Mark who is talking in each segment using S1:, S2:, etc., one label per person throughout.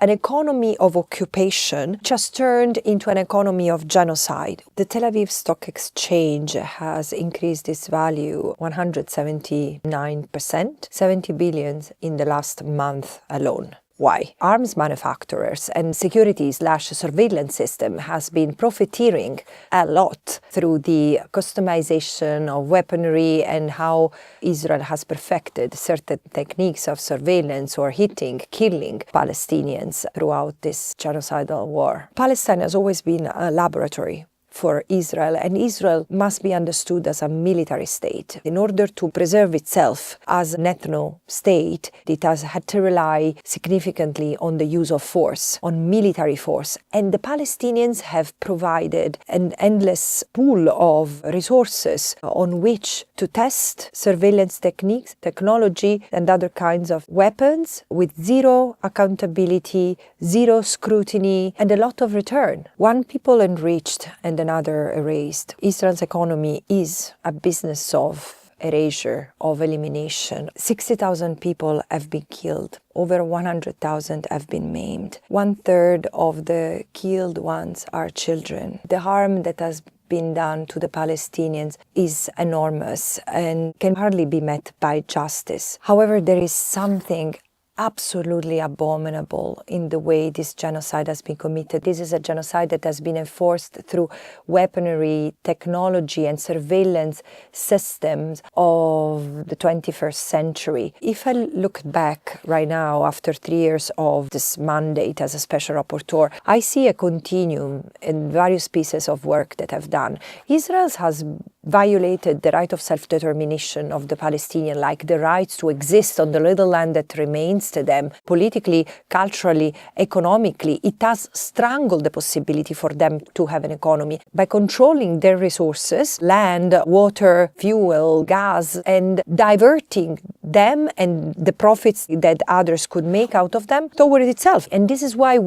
S1: an economy of occupation just turned into an economy of genocide. The Tel Aviv Stock Exchange has increased its value 179%, 70 billion in the last month alone. Why? Arms manufacturers and security/surveillance system has been profiteering a lot through the customization of weaponry and how Israel has perfected certain techniques of surveillance or hitting, killing Palestinians throughout this genocidal war. Palestine has always been a laboratory for Israel, and Israel must be understood as a military state. In order to preserve itself as an ethno-state, it has had to rely significantly on the use of force, on military force. And the Palestinians have provided an endless pool of resources on which to test surveillance techniques, technology, and other kinds of weapons with zero accountability, zero scrutiny, and a lot of return. One people enriched and another erased. Israel's economy is a business of erasure, of elimination. 60,000 people have been killed. Over 100,000 have been maimed. 1/3 of the killed ones are children. The harm that has been done to the Palestinians is enormous and can hardly be met by justice. However, there is something absolutely abominable in the way this genocide has been committed. This is a genocide that has been enforced through weaponry, technology, and surveillance systems of the 21st century. If I look back right now, after 3 years of this mandate as a special rapporteur, I see a continuum in various pieces of work that I've done. Israel has violated the right of self-determination of the Palestinians, like the rights to exist on the little land that remains to them, politically, culturally, economically. It has strangled the possibility for them to have an economy by controlling their resources, land, water, fuel, gas, and diverting them and the profits that others could make out of them toward itself. And this is why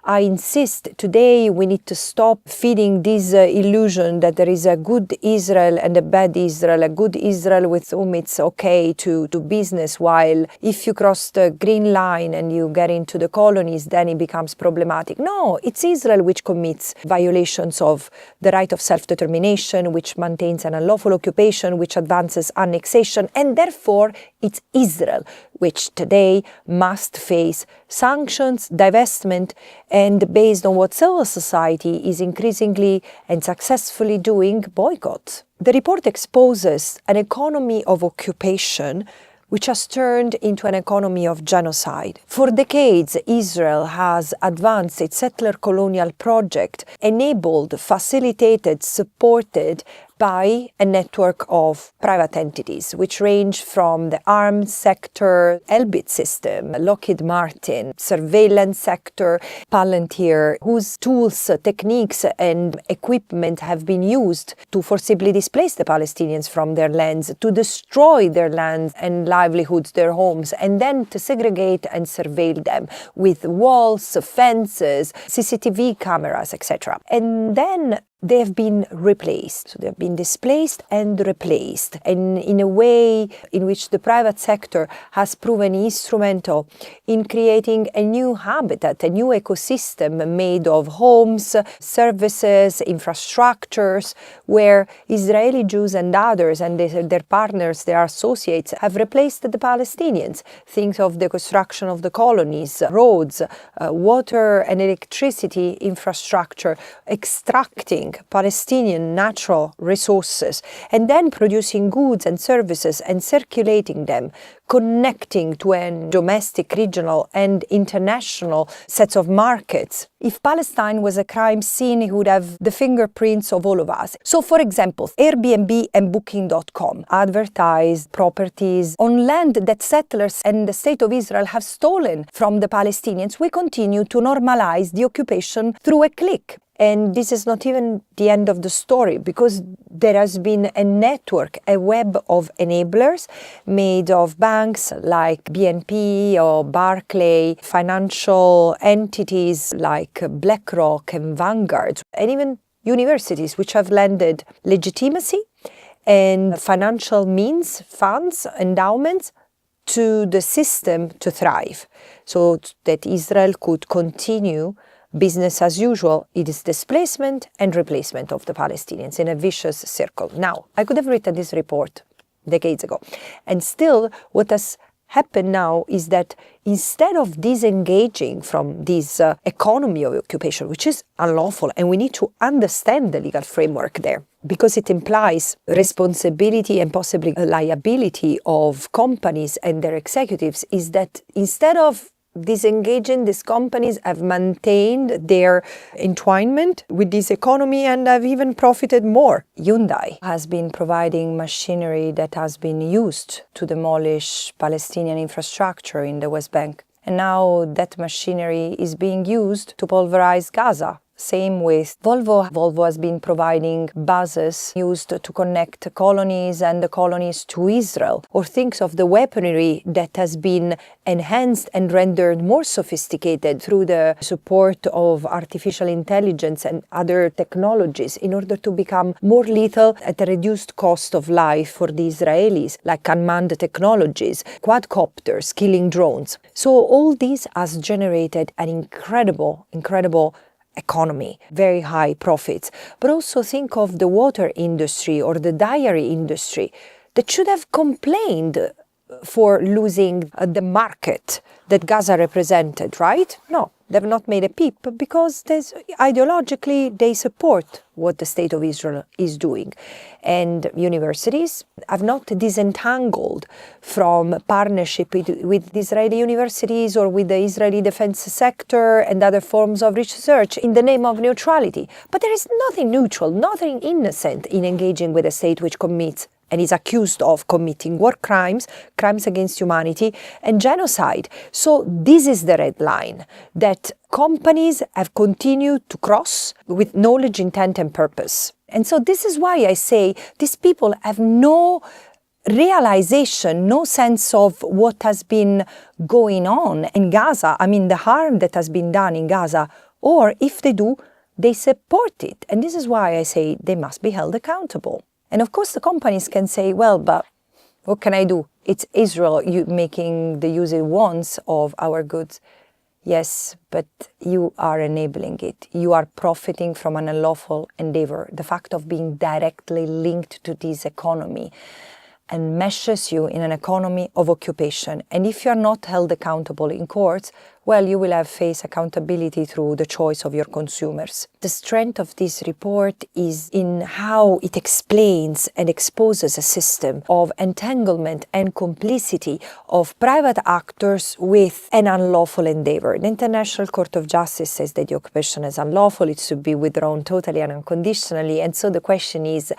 S1: I insist today we need to stop feeding this illusion that there is a good Israel and a bad Israel, a good Israel with whom it's okay to do business, while if you cross the green line and you get into the colonies, then it becomes problematic. No, it's Israel which commits violations of the right of self-determination, which maintains an unlawful occupation, which advances annexation, and therefore it's Israel which today must face sanctions, divestment, and based on what civil society is increasingly and successfully doing, boycotts. The report exposes an economy of occupation which has turned into an economy of genocide. For decades, Israel has advanced its settler colonial project, enabled, facilitated, supported by a network of private entities, which range from the arms sector, Elbit system, Lockheed Martin, surveillance sector, Palantir, whose tools, techniques, and equipment have been used to forcibly displace the Palestinians from their lands, to destroy their lands and livelihoods, their homes, and then to segregate and surveil them with walls, fences, CCTV cameras, etc. And then they have been replaced. So they have been displaced and replaced, and in a way in which the private sector has proven instrumental in creating a new habitat, a new ecosystem made of homes, services, infrastructures, where Israeli Jews and others and their partners, their associates, have replaced the Palestinians. Think of the construction of the colonies, roads, water and electricity infrastructure, extracting Palestinian natural resources, and then producing goods and services and circulating them, connecting to a domestic, regional, and international sets of markets. If Palestine was a crime scene, it would have the fingerprints of all of us. So, for example, Airbnb and Booking.com advertise properties on land that settlers and the State of Israel have stolen from the Palestinians. We continue to normalize the occupation through a click. And this is not even the end of the story, because there has been a network, a web of enablers made of banks like BNP or Barclays, financial entities like BlackRock and Vanguard, and even universities which have lended legitimacy and financial means, funds, endowments to the system to thrive, so that Israel could continue business as usual. It is displacement and replacement of the Palestinians in a vicious circle. Now, I could have written this report decades ago, and still what has happened now is that instead of disengaging from this economy of occupation, which is unlawful, and we need to understand the legal framework there, because it implies responsibility and possibly liability of companies and their executives, is that instead of disengaging, these companies have maintained their entwinement with this economy and have even profited more. Hyundai has been providing machinery that has been used to demolish Palestinian infrastructure in the West Bank. And now that machinery is being used to pulverize Gaza. Same with Volvo. Volvo has been providing buses used to connect colonies and the colonies to Israel. Or thinks of the weaponry that has been enhanced and rendered more sophisticated through the support of artificial intelligence and other technologies in order to become more lethal at a reduced cost of life for the Israelis, like unmanned technologies, quadcopters, killing drones. So all this has generated an incredible economy, very high profits. But also think of the water industry or the dairy industry that should have complained for losing the market that Gaza represented, right? No, they've not made a peep because ideologically they support what the state of Israel is doing. And universities have not disentangled from partnership with Israeli universities or with the Israeli defense sector and other forms of research in the name of neutrality. But there is nothing neutral, nothing innocent in engaging with a state which commits and is accused of committing war crimes, crimes against humanity, and genocide. So this is the red line that companies have continued to cross with knowledge, intent, and purpose. And so this is why I say these people have no realization, no sense of what has been going on in Gaza, the harm that has been done in Gaza, or if they do, they support it. And this is why I say they must be held accountable. And of course, the companies can say, well, but what can I do? It's Israel making the use it wants of our goods. Yes, but you are enabling it. You are profiting from an unlawful endeavor. The fact of being directly linked to this economy enmeshes you in an economy of occupation. And if you are not held accountable in courts, well, you will have face accountability through the choice of your consumers. The strength of this report is in how it explains and exposes a system of entanglement and complicity of private actors with an unlawful endeavor. The International Court of Justice says that the occupation is unlawful, it should be withdrawn totally and unconditionally. And so the question is,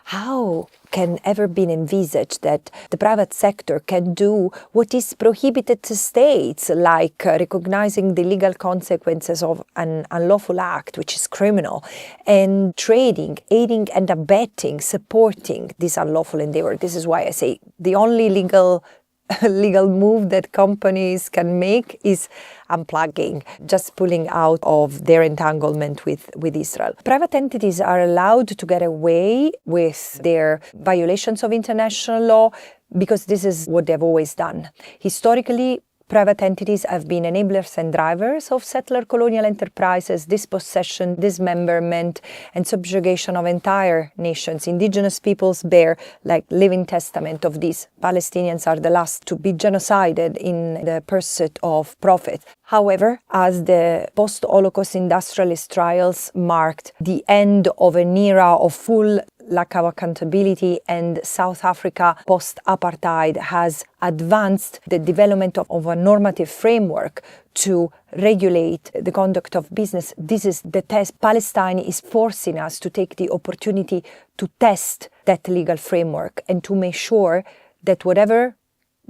S1: how can ever be envisaged that the private sector can do what is prohibited to states, like recognizing the legal consequences of an unlawful act, which is criminal, and trading, aiding and abetting, supporting this unlawful endeavor? This is why I say the only legal move that companies can make is unplugging, just pulling out of their entanglement with Israel. Private entities are allowed to get away with their violations of international law because this is what they've always done. Historically, private entities have been enablers and drivers of settler colonial enterprises, dispossession, dismemberment, and subjugation of entire nations. Indigenous peoples bear like living testament of this. Palestinians are the last to be genocided in the pursuit of profit. However, as the post-Holocaust industrialist trials marked the end of an era of full lack of accountability, and South Africa post-apartheid has advanced the development of a normative framework to regulate the conduct of business. This is the test. Palestine is forcing us to take the opportunity to test that legal framework and to make sure that whatever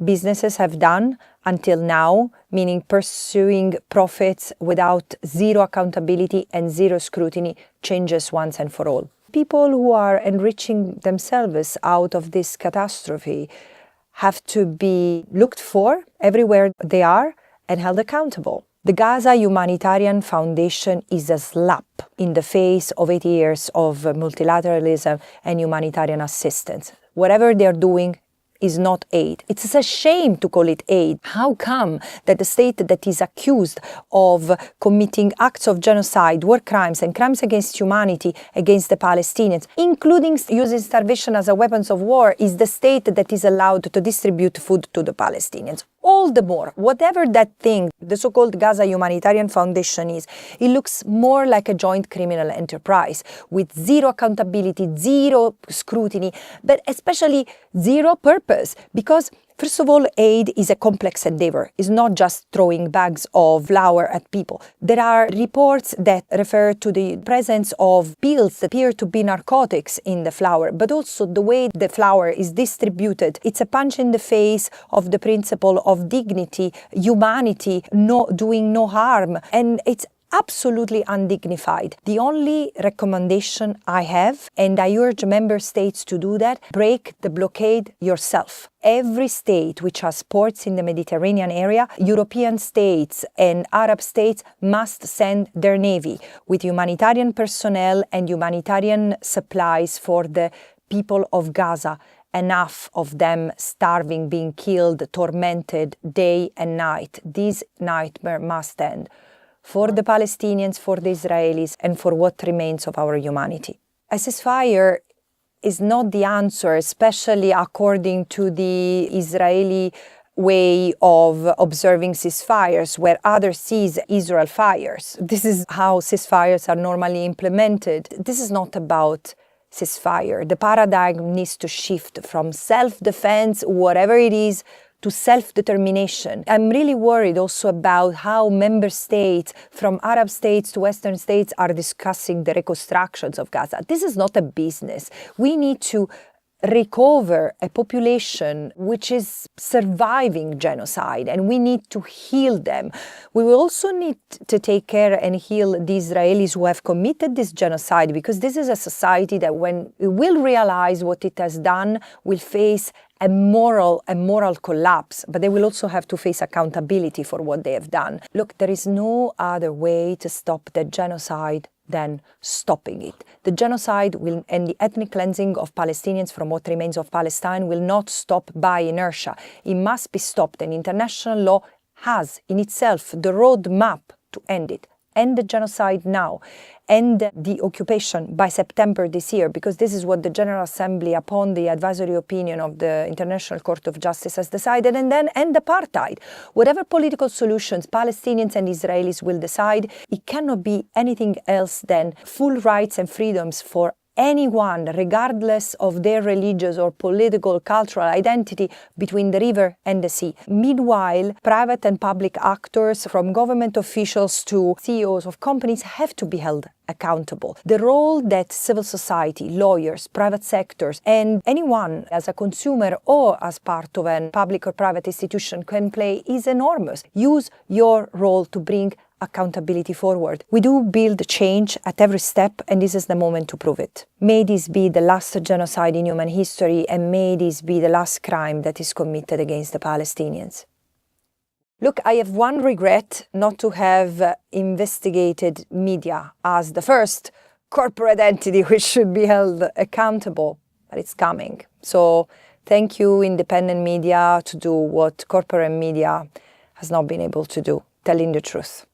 S1: businesses have done until now, meaning pursuing profits without zero accountability and zero scrutiny, changes once and for all. People who are enriching themselves out of this catastrophe have to be looked for everywhere they are and held accountable. The Gaza Humanitarian Foundation is a slap in the face of 80 years of multilateralism and humanitarian assistance. Whatever they're doing is not aid. It's a shame to call it aid. How come that the state that is accused of committing acts of genocide, war crimes, and crimes against humanity against the Palestinians, including using starvation as a weapon of war, is the state that is allowed to distribute food to the Palestinians? All the more, whatever that thing, the so-called Gaza Humanitarian Foundation is, it looks more like a joint criminal enterprise with zero accountability, zero scrutiny, but especially zero purpose. Because first of all, aid is a complex endeavor. It's not just throwing bags of flour at people. There are reports that refer to the presence of pills that appear to be narcotics in the flour, but also the way the flour is distributed. It's a punch in the face of the principle of dignity, humanity, doing no harm, and it's absolutely undignified. The only recommendation I have, and I urge member states to do that, break the blockade yourself. Every state which has ports in the Mediterranean area, European states and Arab states must send their navy with humanitarian personnel and humanitarian supplies for the people of Gaza. Enough of them starving, being killed, tormented day and night. This nightmare must end. For the Palestinians, for the Israelis, and for what remains of our humanity. A ceasefire is not the answer, especially according to the Israeli way of observing ceasefires, where others seize, Israel fires. This is how ceasefires are normally implemented. This is not about ceasefire. The paradigm needs to shift from self-defense, whatever it is, to self-determination. I'm really worried also about how member states, from Arab states to Western states, are discussing the reconstructions of Gaza. This is not a business. We need to recover a population which is surviving genocide, and we need to heal them. We will also need to take care and heal the Israelis who have committed this genocide, because this is a society that, when it will realize what it has done, will face a moral collapse, but they will also have to face accountability for what they have done. Look, there is no other way to stop the genocide than stopping it. The genocide and the ethnic cleansing of Palestinians from what remains of Palestine will not stop by inertia. It must be stopped, and international law has in itself the roadmap to end it. End the genocide now. End the occupation by September this year, because this is what the General Assembly, upon the advisory opinion of the International Court of Justice, has decided, and then end apartheid. Whatever political solutions Palestinians and Israelis will decide, it cannot be anything else than full rights and freedoms for anyone, regardless of their religious or political, cultural identity, between the river and the sea. Meanwhile, private and public actors, from government officials to CEOs of companies, have to be held accountable. The role that civil society, lawyers, private sectors, and anyone as a consumer or as part of a public or private institution can play is enormous. Use your role to bring accountability forward. We do build change at every step, and this is the moment to prove it. May this be the last genocide in human history, and may this be the last crime that is committed against the Palestinians. Look, I have one regret: not to have investigated media as the first corporate entity which should be held accountable, but it's coming. So thank you, independent media, to do what corporate media has not been able to do, telling the truth.